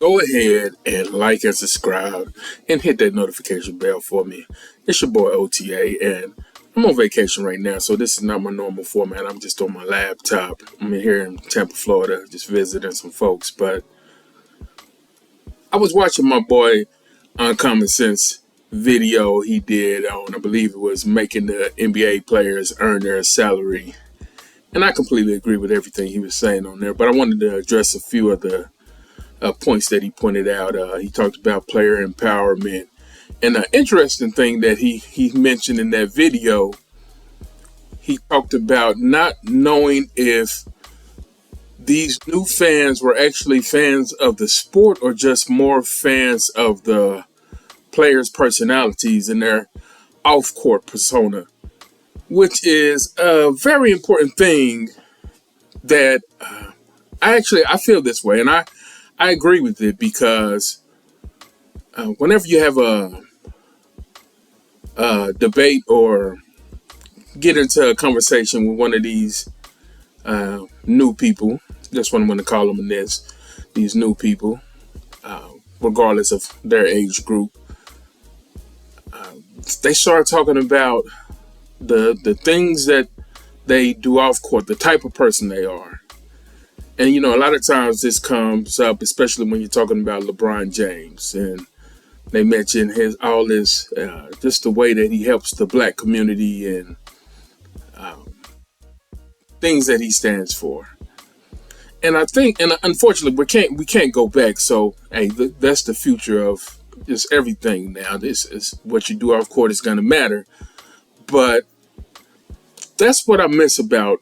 go ahead and like and subscribe and hit that notification bell for me. It's your boy OTA, and I'm on vacation right now, so this is not my normal format. I'm just on my laptop. I'm here in Tampa, Florida, just visiting some folks. But I was watching my boy Uncommon Sense video he did on, I believe it was making the NBA players earn their salary. And I completely agree with everything he was saying on there, but I wanted to address a few of the points that he pointed out. He talked about player empowerment. And the interesting thing that he mentioned in that video, he talked about not knowing if these new fans were actually fans of the sport or just more fans of the players' personalities and their off-court persona, which is a very important thing that I feel this way, and I agree with it because whenever you have a debate or get into a conversation with one of these new people, that's what I'm going to call them in this, these new people, regardless of their age group, they start talking about the things that they do off court, the type of person they are. And, you know, a lot of times this comes up, especially when you're talking about LeBron James, and they mention just the way that he helps the black community and things that he stands for. And I think, and unfortunately, we can't go back. So, hey, that's the future of just everything now. This is what you do off court is going to matter. But that's what I miss about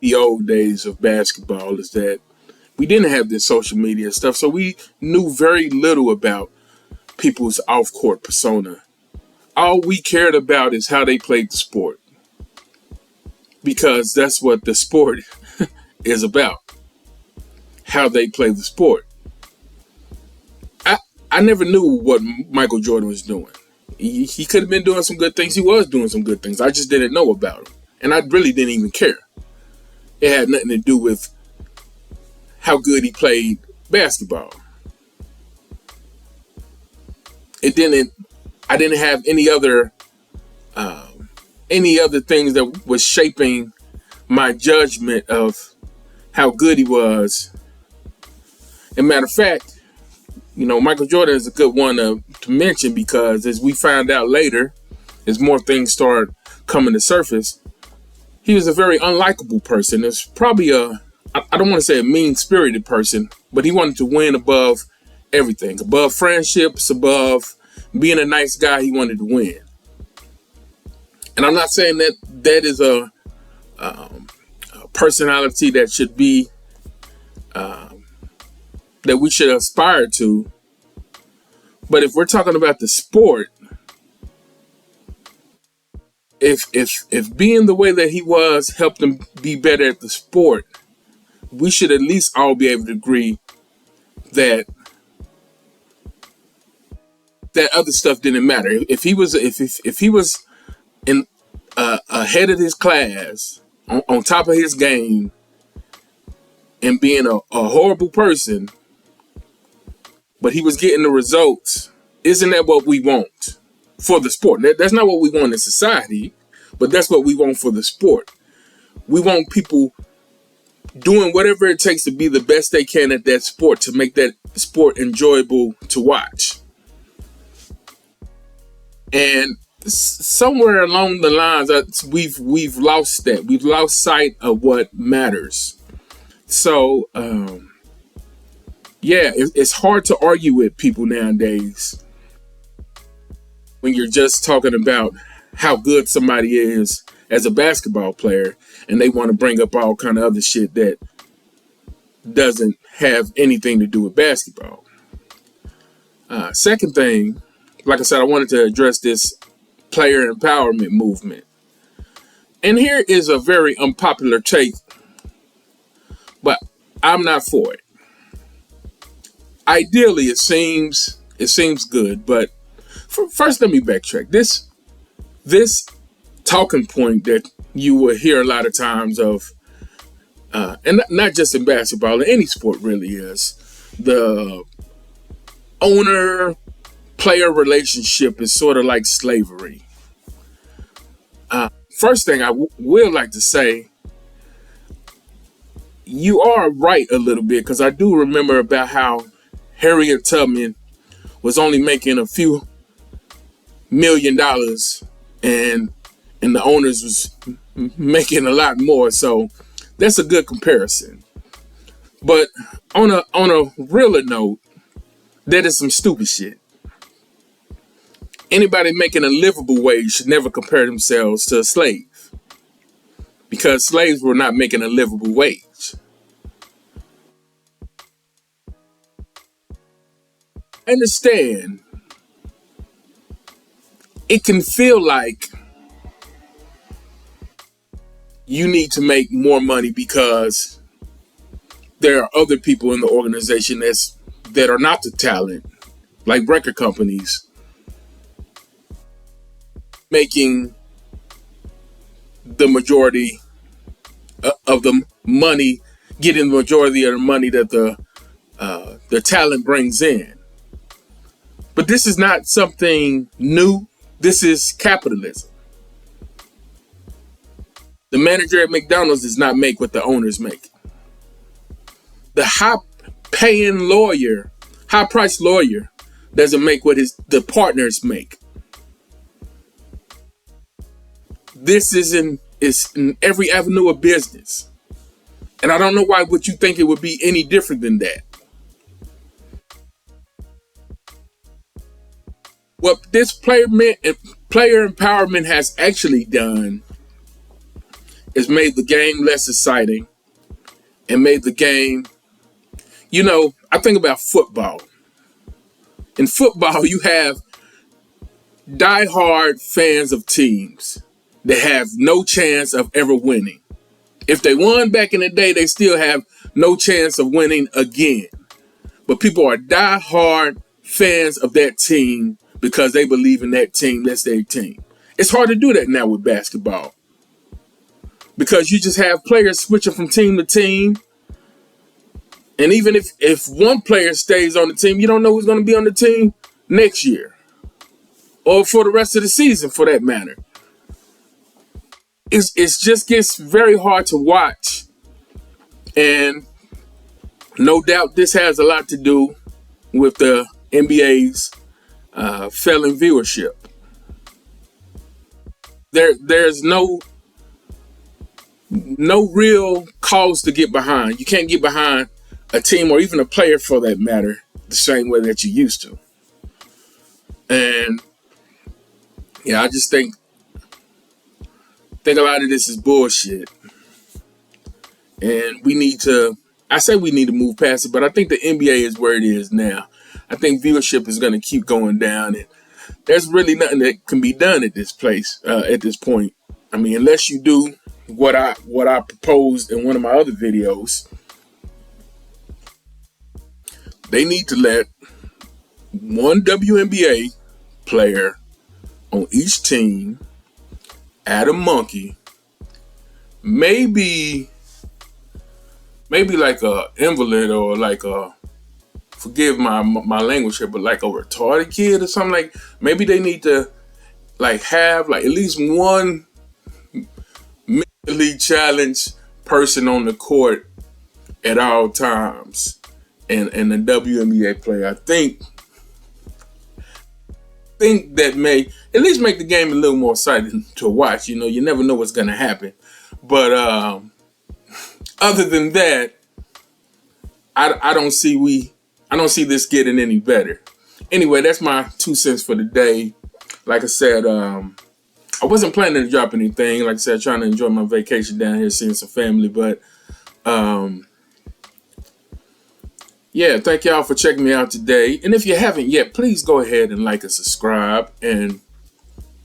the old days of basketball, is that we didn't have this social media stuff, so we knew very little about people's off-court persona. All we cared about is how they played the sport, because that's what the sport is about, how they play the sport. I never knew what Michael Jordan was doing. He could have been doing some good things. He was doing some good things. I just didn't know about him, and I really didn't even care. It had nothing to do with how good he played basketball. I didn't have any other things that was shaping my judgment of how good he was. And matter of fact, you know, Michael Jordan is a good one to mention, because as we find out later, as more things start coming to surface, he was a very unlikable person. It's probably I don't want to say a mean-spirited person, but he wanted to win above everything, above friendships, above being a nice guy. He wanted to win. And I'm not saying that is a personality that should be, that we should aspire to. But if we're talking about the sport, if being the way that he was helped him be better at the sport, we should at least all be able to agree that other stuff didn't matter. If he was in ahead of his class, on top of his game, and being a horrible person, but he was getting the results, isn't that what we want for the sport? That's not what we want in society, but that's what we want for the sport. We want people doing whatever it takes to be the best they can at that sport, to make that sport enjoyable to watch. And somewhere along the lines, we've lost that. We've lost sight of what matters. So, it's hard to argue with people nowadays when you're just talking about how good somebody is as a basketball player, and they want to bring up all kind of other shit that doesn't have anything to do with basketball. Second thing, like I said, I wanted to address this player empowerment movement. And here is a very unpopular take, but I'm not for it. Ideally, it seems good, but first let me backtrack. This talking point that you will hear a lot of times of, and not just in basketball, in any sport really is, the owner player relationship is sort of like slavery. First thing I will like to say, you are right a little bit, because I do remember about how Harriet Tubman was only making a few $1 million, and the owners was making a lot more. So that's a good comparison. But on a realer note, that is some stupid shit. Anybody making a livable wage should never compare themselves to a slave, because slaves were not making a livable wage. I understand it can feel like you need to make more money because there are other people in the organization that are not the talent, like record companies, making the majority of the money, getting the majority of the money that the talent brings in. But this is not something new. This is capitalism. The manager at McDonald's does not make what the owners make. The high-priced lawyer doesn't make what the partners make. This is in every avenue of business. And I don't know why would you think it would be any different than that. What this player empowerment has actually done is made the game less exciting and made the game, I think about football. In football, you have diehard fans of teams that have no chance of ever winning. If they won back in the day, they still have no chance of winning again. But people are diehard fans of that team because they believe in that team. That's their team. It's hard to do that now with basketball, because you just have players switching from team to team. And even if one player stays on the team, you don't know who's going to be on the team next year or for the rest of the season, for that matter. It just gets very hard to watch. And no doubt this has a lot to do with the NBA's failing viewership. There's no real cause to get behind. You can't get behind a team, or even a player for that matter, the same way that you used to. And yeah, I just think a lot of this is bullshit. And we need to move past it, but I think the NBA is where it is now. I think viewership is going to keep going down, and there's really nothing that can be done at this point. I mean, unless you do what I proposed in one of my other videos. They need to let one WNBA player on each team add a monkey, maybe like a invalid, or like a, forgive my language here, but like a retarded kid or something. Like, maybe they need to like have like at least one mentally challenged person on the court at all times. And the WNBA player, I think that may at least make the game a little more exciting to watch. You never know what's going to happen. But other than that, I don't see this getting any better. Anyway, that's my 2 cents for the day. Like I said, I wasn't planning to drop anything. Like I said, trying to enjoy my vacation down here, seeing some family. But yeah, thank y'all for checking me out today. And if you haven't yet, please go ahead and like and subscribe. And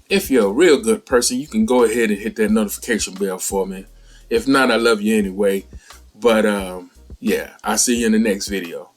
if you're a real good person, you can go ahead and hit that notification bell for me. If not, I love you anyway. But yeah, I'll see you in the next video.